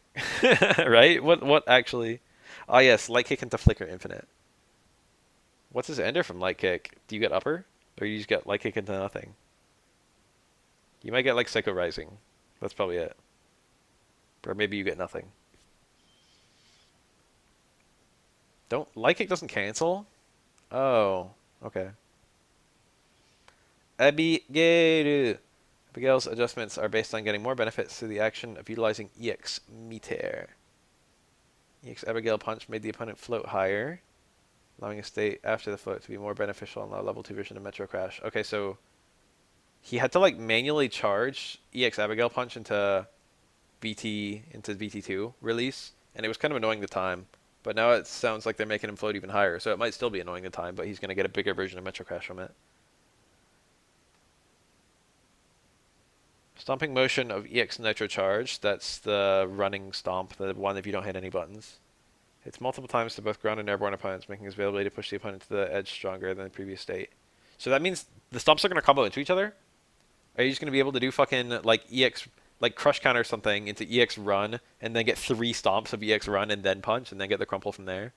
Right? What actually? Ah, yes, light kick into flicker infinite. What's his ender from light kick? Do you get upper, or you just get light kick into nothing? You might get like Psycho Rising. That's probably it. Or maybe you get nothing. Don't light kick doesn't cancel? Oh, okay. Abigail. Abigail's adjustments are based on getting more benefits through the action of utilizing EX Meter. EX Abigail Punch made the opponent float higher, allowing a state after the float to be more beneficial on the level 2 version of Metro Crash. Okay, so he had to like manually charge EX Abigail Punch into VT2 release, and it was kind of annoying the time. But now it sounds like they're making him float even higher, so it might still be annoying the time, but he's going to get a bigger version of Metro Crash from it. Stomping motion of EX Nitro Charge, that's the running stomp, the one if you don't hit any buttons. Hits multiple times to both ground and airborne opponents, making his availability to push the opponent to the edge stronger than the previous state. So that means the stomps are going to combo into each other? Are you just going to be able to do fucking like EX, like crush counter something into EX run, and then get 3 stomps of EX run and then punch, and then get the crumple from there?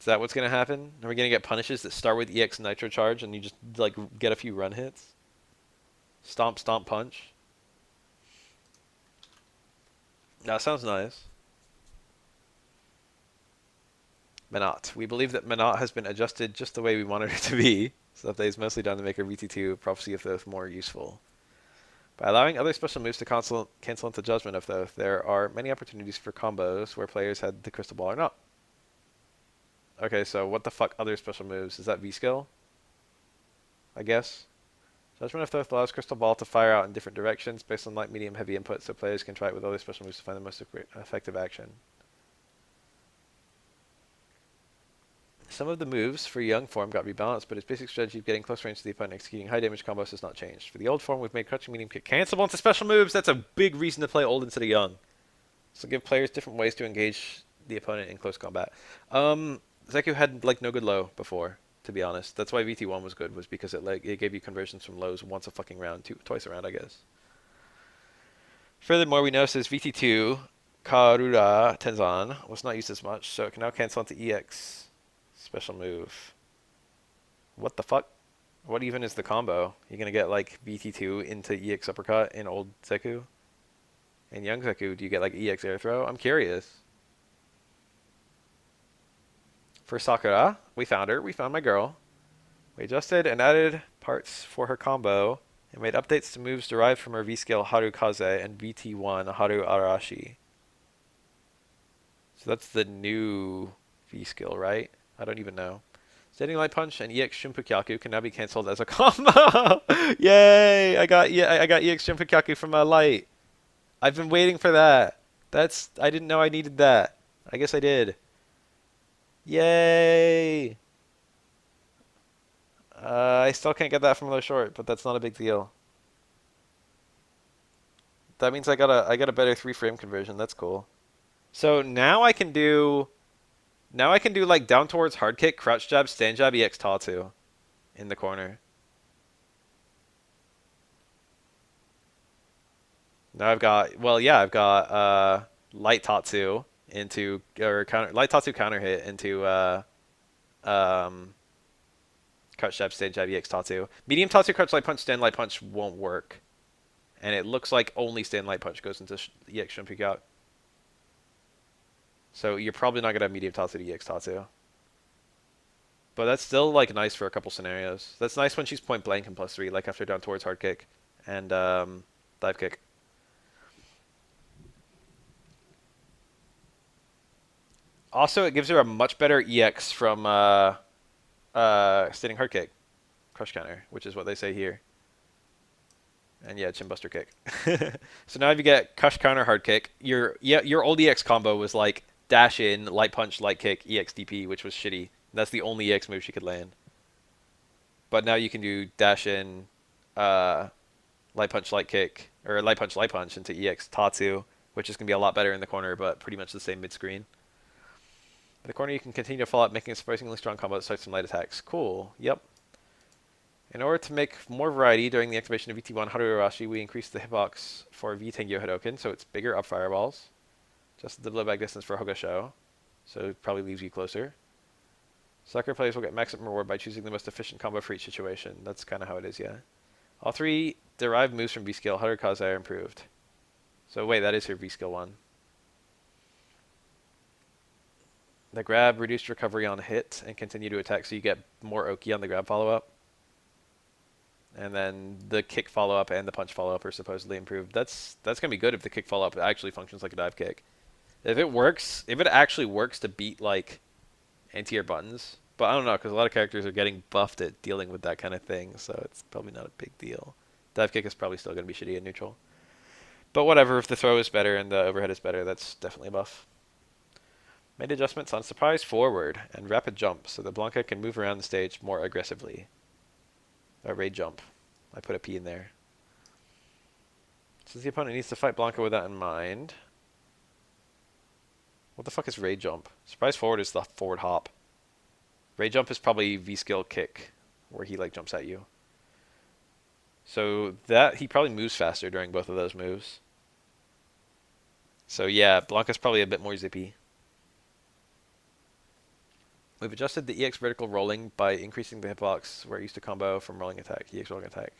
Is that what's going to happen? Are we going to get punishes that start with EX Nitro Charge and you just like get a few run hits? Stomp, stomp, punch. That sounds nice. Menat. We believe that Menat has been adjusted just the way we wanted it to be. So update is mostly done to make our VT2 Prophecy of Thoth more useful. By allowing other special moves to cancel into Judgment of Thoth, there are many opportunities for combos where players had the crystal ball or not. Okay, so what the fuck other special moves? Is that V-skill? I guess. Judgment of Thoth allows crystal ball to fire out in different directions based on light, medium, heavy input, so players can try it with other special moves to find the most effective action. Some of the moves for young form got rebalanced, but its basic strategy of getting close range to the opponent and executing high damage combos has not changed. For the old form, we've made crushing medium kick cancelable into special moves. That's a big reason to play old instead of young. So give players different ways to engage the opponent in close combat. Zeku had like no good low before, to be honest. That's why VT1 was good, was because it gave you conversions from lows once a fucking round, twice a round, I guess. Furthermore, we noticed as VT2 Karura Tenzan was not used as much, so it can now cancel into EX. Special move. What the fuck? What even is the combo? You're gonna get like BT2 into EX uppercut in old Zeku? In young Zeku, do you get like EX air throw? I'm curious. For Sakura, we found her. We found my girl. We adjusted and added parts for her combo and made updates to moves derived from her V-skill Haru Kaze and VT1 Haru Arashi. So that's the new V-skill, right? I don't even know. Standing Light Punch and EX Shunpukyaku can now be cancelled as a combo. Yay! I got EX Shunpukyaku from my light. I've been waiting for that. I didn't know I needed that. I guess I did. Yay! I still can't get that from low short, but that's not a big deal. That means I got a better 3-frame conversion. That's cool. So now I can do like down towards hard kick, crouch jab, stand jab, EX Tatsu in the corner. Now I've got light Tatsu into or counter light Tatsu counter hit into um crouch jab, stand jab, EX Tatsu. Medium Tatsu, crouch light punch, stand light punch won't work. And it looks like only stand light punch goes into EX Shunpukyaku. So you're probably not gonna have medium Tatsu to EX Tatsu. But that's still like nice for a couple scenarios. That's nice when she's point blank and +3, like after down towards hard kick and dive kick. Also, it gives her a much better EX from standing hard kick, crush counter, which is what they say here. And yeah, chin buster kick. So now if you get crush counter hard kick, your old EX combo was like dash in, light punch, light kick, EX DP, which was shitty. That's the only EX move she could land. But now you can do dash in, light punch, light kick, or light punch into EX Tatsu, which is going to be a lot better in the corner, but pretty much the same mid-screen. In the corner, you can continue to follow up, making a surprisingly strong combo that starts some light attacks. Cool. Yep. In order to make more variety during the activation of VT1 Harurashi, we increased the hitbox for V-Tengyo Hadoken, so it's bigger up fireballs. Just the blowback distance for Hogasho, so it probably leaves you closer. Sakura players will get maximum reward by choosing the most efficient combo for each situation. That's kind of how it is, yeah. All three derived moves from V-Skill Harukaze are improved. So wait, that is her V-Skill 1. The grab reduced recovery on hit and continue to attack, so you get more Oki on the grab follow-up. And then the kick follow-up and the punch follow-up are supposedly improved. That's going to be good if the kick follow-up actually functions like a dive kick. If it actually works to beat, like, anti-air buttons. But I don't know, because a lot of characters are getting buffed at dealing with that kind of thing, so it's probably not a big deal. Dive kick is probably still going to be shitty at neutral. But whatever, if the throw is better and the overhead is better, that's definitely a buff. Made adjustments on surprise forward and rapid jump, so that Blanka can move around the stage more aggressively. Raid jump. I put a P in there. Since the opponent needs to fight Blanka with that in mind. What the fuck is raid jump? Surprise forward is the forward hop. Raid jump is probably V-skill kick, where he like jumps at you. So that he probably moves faster during both of those moves. So yeah, Blanka's probably a bit more zippy. We've adjusted the EX vertical rolling by increasing the hitbox where it used to combo from rolling attack, EX rolling attack.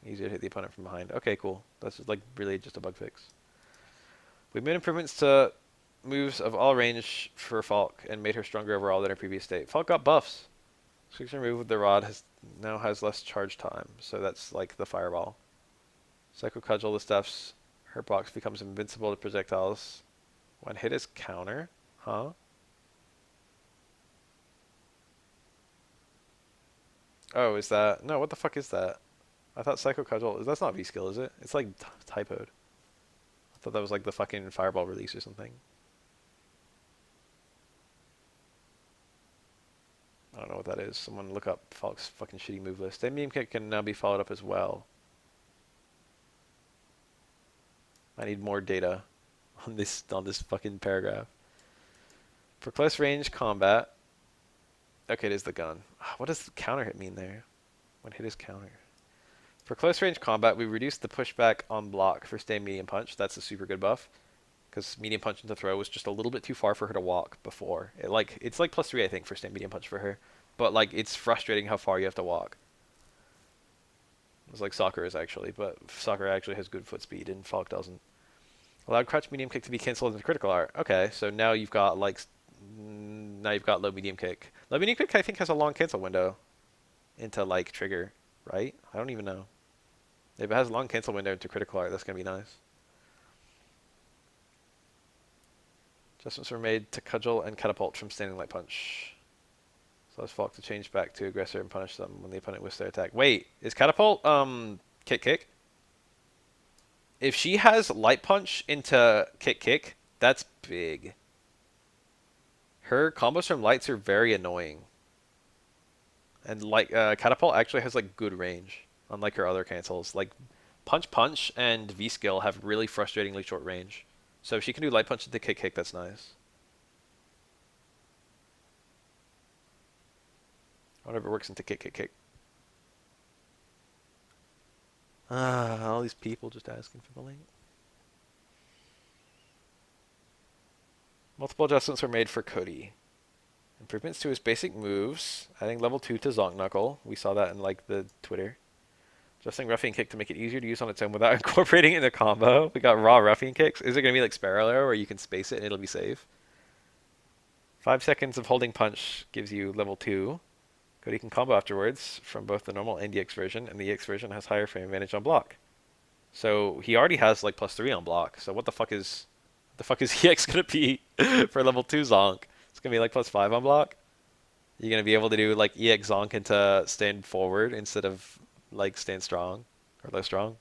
Easier to hit the opponent from behind. Okay, cool. That's just, like really just a bug fix. We've made improvements to moves of all range for Falke and made her stronger overall than her previous state. Falke got buffs. Signature move with the rod now has less charge time, so that's like the fireball. Psycho Cudgel the stuffs. Her box becomes invincible to projectiles when hit is counter. Huh? Oh, is that... No, what the fuck is that? I thought Psycho Cudgel... That's not V-skill, is it? It's like typoed. I thought that was like the fucking fireball release or something. I don't know what that is. Someone look up Falke's fucking shitty move list. That meme kick can now be followed up as well. I need more data on this fucking paragraph. For close range combat... Okay, it is the gun. What does counter hit mean there? When hit is counter. For close range combat, we reduced the pushback on block for stay medium punch. That's a super good buff. Because medium punch into throw was just a little bit too far for her to walk before. It's like +3, I think, for stay medium punch for her. But like it's frustrating how far you have to walk. It's like Sakura's actually, but Sakura actually has good foot speed and Falke doesn't. Allowed crouch medium kick to be cancelled into critical art. Okay, so now you've got like... Now you've got low medium kick. Low medium kick I think has a long cancel window into like trigger, right? I don't even know. If it has a long cancel window into critical art, that's gonna be nice. Adjustments were made to cudgel and catapult from standing light punch. So allows Falke to change back to aggressor and punish them when the opponent withs their attack. Wait, is catapult kick? If she has light punch into kick, that's big. Her combos from lights are very annoying. And like catapult actually has like good range, unlike her other cancels. Like punch and V-skill have really frustratingly short range. So if she can do light punch into kick, that's nice. I wonder if it works into kick. All these people just asking for the link. Multiple adjustments were made for Cody. Improvements to his basic moves, adding level 2 to Zonk Knuckle. We saw that in like the Twitter. Adjusting Ruffian Kick to make it easier to use on its own without incorporating it in the combo. We got raw Ruffian Kicks. Is it going to be like Sparrow Arrow where you can space it and it'll be safe? 5 seconds of holding punch gives you level 2. Cody can combo afterwards from both the normal and EX version, and the EX version has higher frame advantage on block. So he already has like +3 on block. So what the fuck is EX gonna be for level 2 Zonk? It's gonna be like +5 on block. You're gonna be able to do like EX Zonk into stand forward instead of like stand strong or low strong.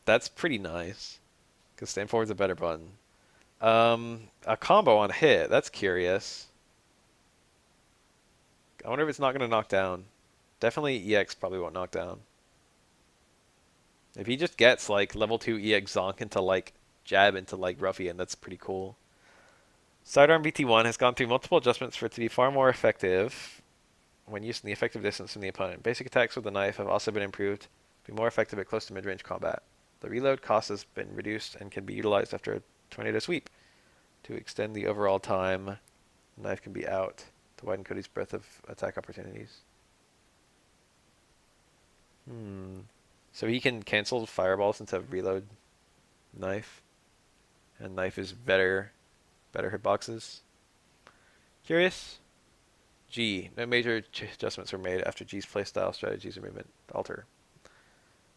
That's pretty nice. Because stand forward's a better button. A combo on hit. That's curious. I wonder if it's not gonna knock down. Definitely EX probably won't knock down. If he just gets like level 2 EX Zonk into like jab into like Ruffian, that's pretty cool. Sidearm VT1 has gone through multiple adjustments for it to be far more effective when used in the effective distance from the opponent. Basic attacks with the knife have also been improved to be more effective at close to mid-range combat. The reload cost has been reduced and can be utilized after a tornado sweep to extend the overall time the knife can be out to widen Cody's breadth of attack opportunities. So he can cancel fireballs into reload knife, and knife is better hitboxes. Curious? G. No major adjustments were made after G's playstyle strategies and movement alter.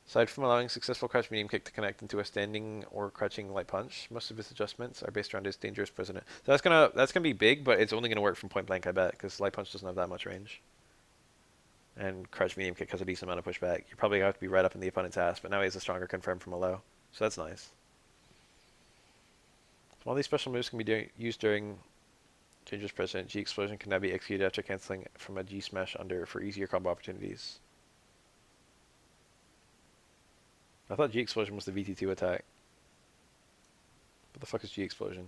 Aside from allowing successful crouch medium kick to connect into a standing or crouching light punch, most of his adjustments are based around his dangerous president. So that's gonna be big, but it's only gonna work from point blank, I bet, because light punch doesn't have that much range. And crouch medium kick has a decent amount of pushback. You probably have to be right up in the opponent's ass, but now he has a stronger confirm from a low, so that's nice. While these special moves can be used during Dangerous President, G Explosion can now be executed after canceling from a G Smash under for easier combo opportunities. I thought G Explosion was the VT2 attack. What the fuck is G Explosion?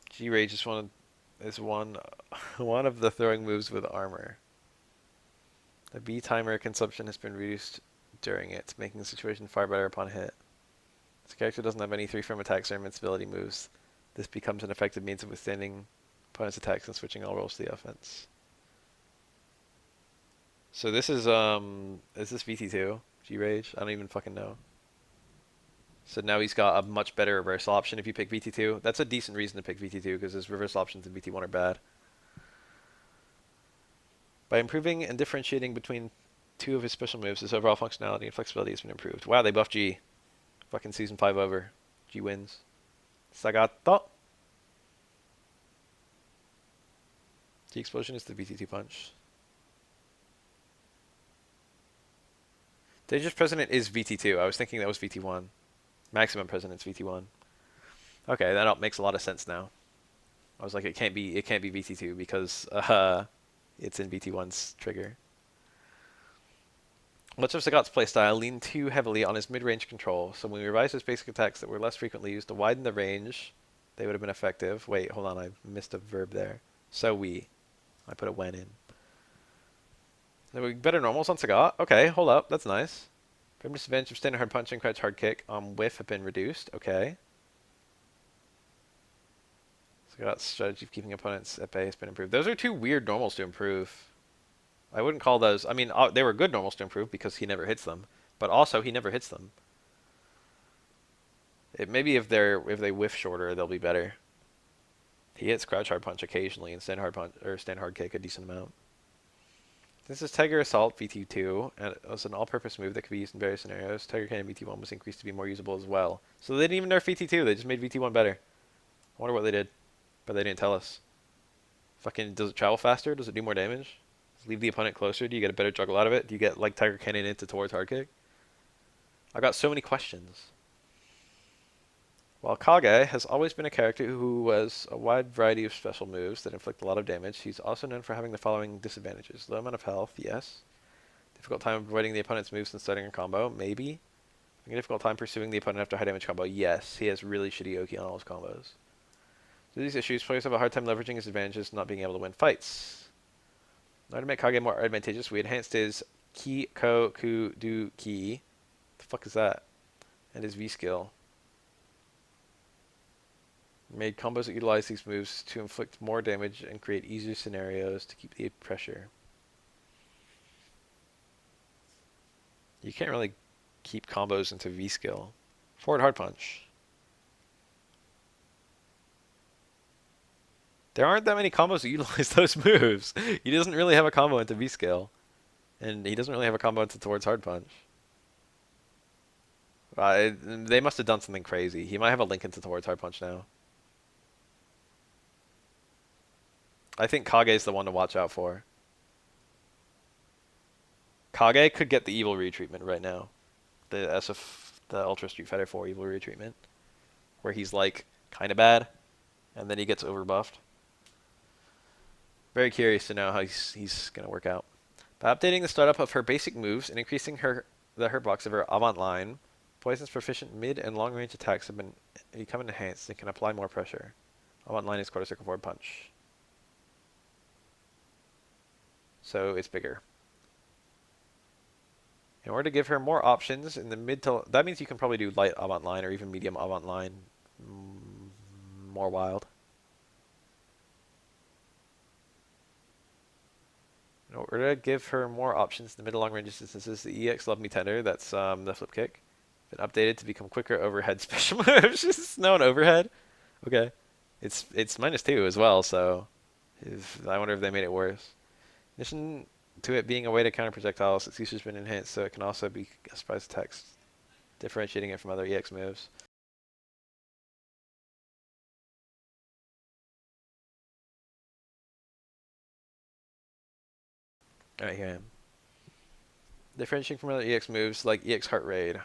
G Rage is one of the throwing moves with armor. The B timer consumption has been reduced during it, making the situation far better upon hit. This character doesn't have any 3-frame attacks or invincibility moves. This becomes an effective means of withstanding opponent's attacks and switching all rolls to the offense. So this is this VT2? G-Rage? I don't even fucking know. So now he's got a much better reversal option if you pick VT2. That's a decent reason to pick VT2 because his reversal options in VT1 are bad. By improving and differentiating between two of his special moves, his overall functionality and flexibility has been improved. Wow, they buffed G. Fucking season 5 over. G wins. Sagat. G Explosion is the VT2 punch. Dangerous President is VT2. I was thinking that was VT1. Maximum President's VT1. Okay, that makes a lot of sense now. I was like, it can't be VT2 because it's in VT1's trigger. Much of Sagat's playstyle leaned too heavily on his mid-range control, so when we revised his basic attacks that were less frequently used to widen the range, they would have been effective. Wait, hold on, I missed a verb there. I put a when in. There were better normals on Sagat? Okay, hold up, that's nice. Frame disadvantage of standing hard punch and crouch hard kick on whiff have been reduced. Okay. Sagat's strategy of keeping opponents at bay has been improved. Those are two weird normals to improve. I wouldn't call those... I mean, they were good normals to improve because he never hits them. But also, he never hits them. Maybe if they whiff shorter, they'll be better. He hits crouch hard punch occasionally and stand hard kick a decent amount. This is Tiger Assault VT2, and it was an all-purpose move that could be used in various scenarios. Tiger Cannon VT1 was increased to be more usable as well. So they didn't even nerf VT2, they just made VT1 better. I wonder what they did, but they didn't tell us. Fucking, does it travel faster? Does it do more damage? Does it leave the opponent closer? Do you get a better juggle out of it? Do you get, like, Tiger Cannon into towards hard kick? I got so many questions. While Kage has always been a character who has a wide variety of special moves that inflict a lot of damage, he's also known for having the following disadvantages. Low amount of health, yes. Difficult time avoiding the opponent's moves and starting a combo, maybe. Having a difficult time pursuing the opponent after high damage combo, yes. He has really shitty Oki on all his combos. Due to these issues, players have a hard time leveraging his advantages and not being able to win fights. In order to make Kage more advantageous, we enhanced his Ki, Ko, Ku, Du, Ki. The fuck is that? And his V skill. Made combos that utilize these moves to inflict more damage and create easier scenarios to keep the pressure. You can't really keep combos into V skill. Forward hard punch. There aren't that many combos that utilize those moves. He doesn't really have a combo into V scale. And he doesn't really have a combo into towards hard punch. They must have done something crazy. He might have a link into towards hard punch now. I think Kage's the one to watch out for. Kage could get the evil retreatment right now. The Ultra Street Fighter 4 evil retreatment. Where he's like kind of bad, and then he gets overbuffed. Very curious to know how he's going to work out. By updating the startup of her basic moves and increasing the hurt box of her avant line, Poison's proficient mid and long range attacks have become enhanced and can apply more pressure. Avant line is quarter circle forward punch. So it's bigger. In order to give her more options in the mid to... That means you can probably do light avant line or even medium avant line. More wild. In order to give her more options in the mid to long range distances, the EX Love Me Tender, that's the flip kick, been updated to become quicker overhead special moves. Just no overhead. Okay. It's -2 as well, so I wonder if they made it worse. In addition to it being a way to counter projectiles, its use has been enhanced so it can also be a surprise attacks, differentiating it from other EX moves. Alright, here I am. Differentiating from other EX moves like EX Heart Raid.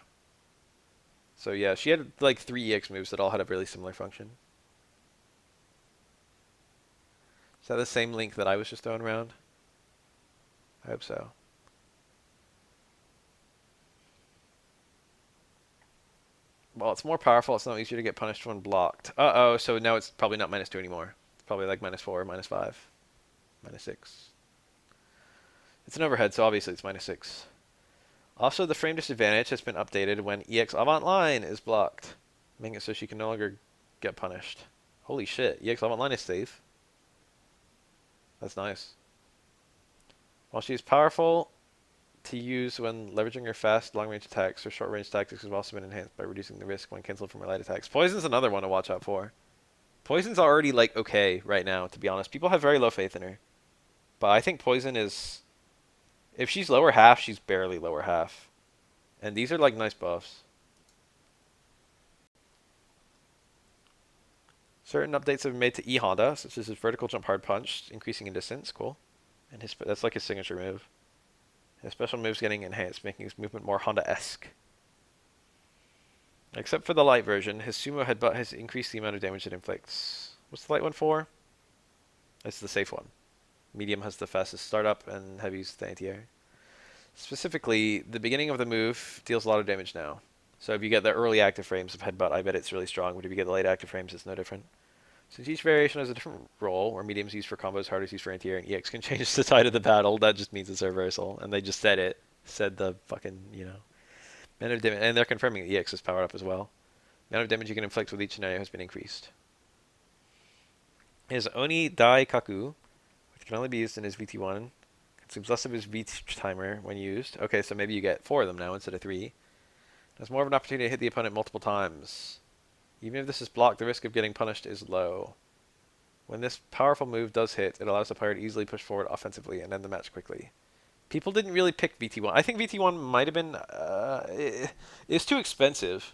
So yeah, she had like 3 EX moves that all had a really similar function. Is that the same link that I was just throwing around? I hope so. Well, it's more powerful. It's not easier to get punished when blocked. Uh-oh, so now it's probably not -2 anymore. It's probably like -4, -5, -6. It's an overhead, so obviously it's -6. Also, the frame disadvantage has been updated when EX Avant Line is blocked, making it so she can no longer get punished. Holy shit, EX Avant Line is safe. That's nice. While she is powerful to use when leveraging her fast, long-range attacks, her short-range tactics have also been enhanced by reducing the risk when cancelled from her light attacks. Poison's another one to watch out for. Poison's already, like, okay right now, to be honest. People have very low faith in her. But I think Poison is... If she's lower half, she's barely lower half. And these are, like, nice buffs. Certain updates have been made to E Honda, such as his vertical jump hard punch, increasing in distance. Cool. And that's like his signature move. His special moves getting enhanced, making his movement more Honda-esque. Except for the light version, his sumo headbutt has increased the amount of damage it inflicts. What's the light one for? It's the safe one. Medium has the fastest startup, and heavy's the anti-air. Specifically, the beginning of the move deals a lot of damage now. So if you get the early active frames of headbutt, I bet it's really strong, but if you get the late active frames, it's no different. Since each variation has a different role, where medium's used for combos, hard is used for anti-air, and EX can change the tide of the battle, that just means it's a reversal. And they just said it. Said the fucking, you know. Amount of damage, and they're confirming the EX is powered up as well. The amount of damage you can inflict with each scenario has been increased. His Oni Dai Kaku, which can only be used in his VT1, consumes less of his VT timer when used. Okay, so maybe you get 4 of them now instead of 3. There's more of an opportunity to hit the opponent multiple times. Even if this is blocked, the risk of getting punished is low. When this powerful move does hit, it allows the player to easily push forward offensively and end the match quickly. People didn't really pick VT1. I think VT1 might have been... it's too expensive.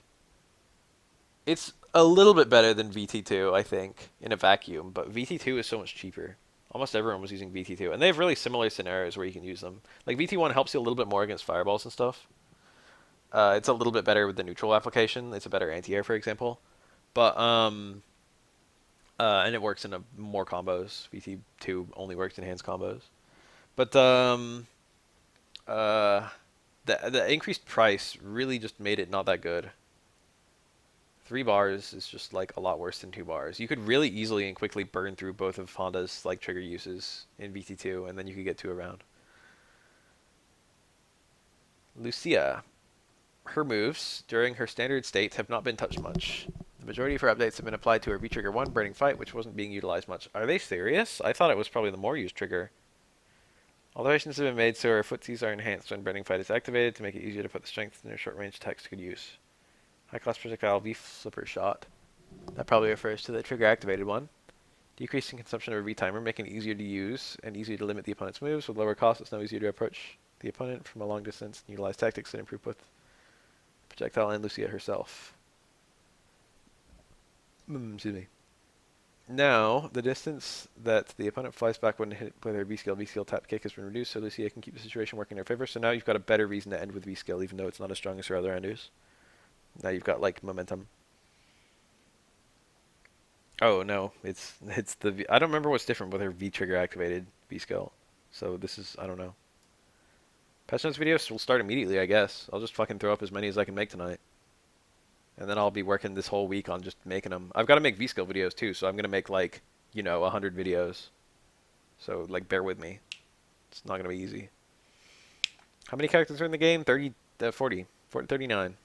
It's a little bit better than VT2, I think, in a vacuum, but VT2 is so much cheaper. Almost everyone was using VT2, and they have really similar scenarios where you can use them. Like, VT1 helps you a little bit more against fireballs and stuff. It's a little bit better with the neutral application. It's a better anti-air, for example. But, and it works in more combos. VT2 only works in hands combos. But, the increased price really just made it not that good. 3 bars is just like a lot worse than 2 bars. You could really easily and quickly burn through both of Honda's like trigger uses in VT2, and then you could get 2 around. Lucia. Her moves, during her standard state, have not been touched much. The majority of her updates have been applied to her V-Trigger 1 Burning Fight, which wasn't being utilized much. Are they serious? I thought it was probably the more used trigger. Alterations have been made so her footsies are enhanced when Burning Fight is activated to make it easier to put the strength in her short-range attacks to good use. High-class projectile V-Flipper Shot. That probably refers to the trigger-activated one. Decreasing consumption of a V-Timer, making it easier to use and easier to limit the opponent's moves. With lower cost, it's now easier to approach the opponent from a long distance and utilize tactics that improve both Projectile and Lucia herself. Excuse me. Now, the distance that the opponent flies back when hit with her V-skill tap kick has been reduced, so Lucia can keep the situation working in her favor. So now you've got a better reason to end with V-skill, even though it's not as strong as her other enders. Now you've got, like, momentum. Oh, no. It's the V. I don't remember what's different with her V-trigger activated V-skill. So this is, I don't know. Patch notes videos will start immediately, I guess. I'll just fucking throw up as many as I can make tonight. And then I'll be working this whole week on just making them. I've got to make V-skill videos too, so I'm going to make like, 100 videos. So, like, bear with me. It's not going to be easy. How many characters are in the game? 40, 39.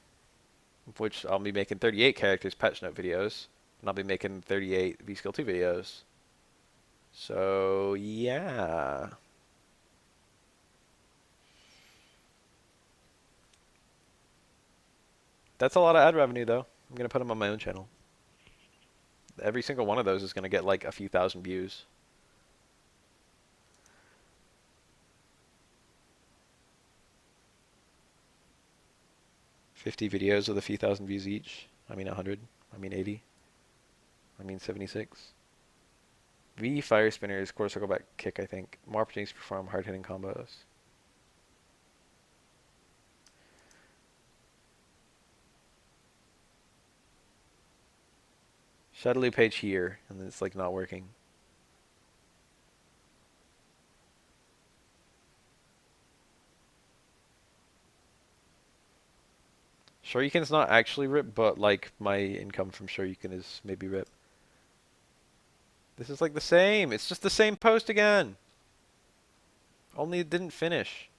Of which I'll be making 38 characters patch note videos. And I'll be making 38 V-skill 2 videos. So, yeah. That's a lot of ad revenue, though. I'm going to put them on my own channel. Every single one of those is going to get like a few thousand views. $50 videos with a few thousand views each. I mean 100. I mean 80. I mean 76. V fire spinners, core circle back kick, I think. More opportunities to perform hard hitting combos. Shadow page here, and then it's like not working. Shoryuken's not actually rip, but like my income from Shoryuken is maybe rip. This is like the same. It's just the same post again. Only it didn't finish.